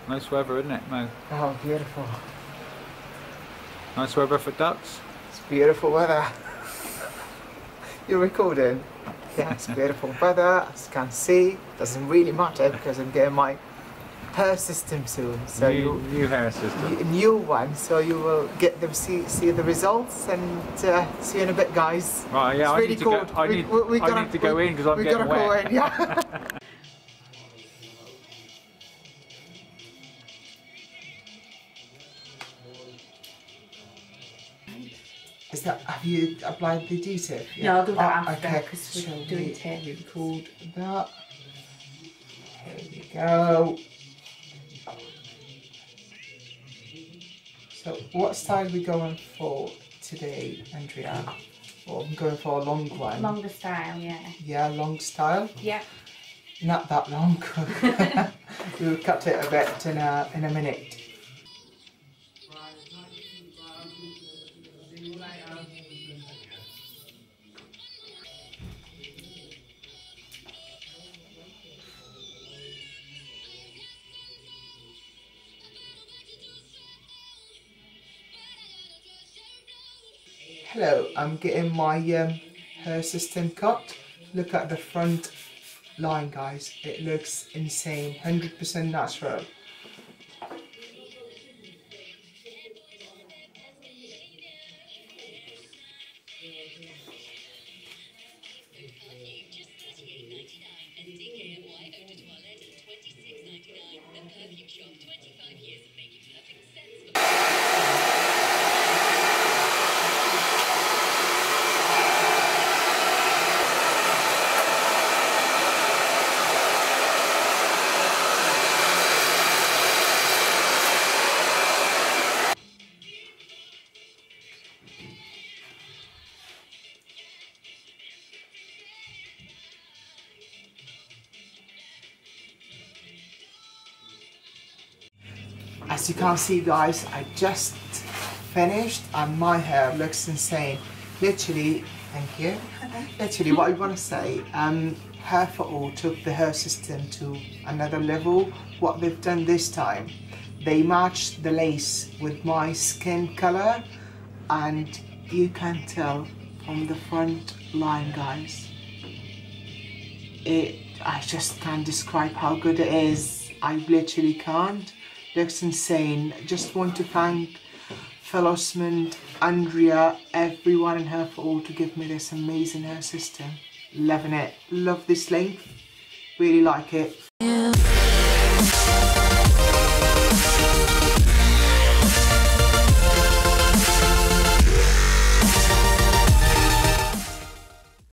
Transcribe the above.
Nice weather, isn't it, Mo? Oh, beautiful. Nice weather for ducks. It's beautiful weather. You're recording? Yeah, it's beautiful weather. As you can see, doesn't really matter because I'm getting my hair system soon. So new hair system. New one. So you will get them see the results and see you in a bit, guys. Right, yeah. It's really cold. I need to go in because I'm getting wet. Go in, yeah. Is that, have you applied the adhesive? Yeah. No, I'll do that after because we're doing tape. We record that. Here we go. So what style are we going for today, Andrea? Well, I'm going for a long one. Longer style, yeah. Yeah, long style? Yeah. Not that long. We'll cut it a bit in a minute. Hello, I'm getting my hair system cut. Look at the front line, guys. It looks insane. 100% natural. As you can see, guys, I just finished and my hair looks insane. Literally, thank you. Literally, what I want to say, Hair for All took the hair system to another level. What they've done this time, they matched the lace with my skin color, and you can tell from the front line, guys. I just can't describe how good it is. I literally can't. Looks insane. Just want to thank fellow Smith, Andrea, everyone in Hair for All to give me this amazing hair system. Loving it. Love this length. Really like it.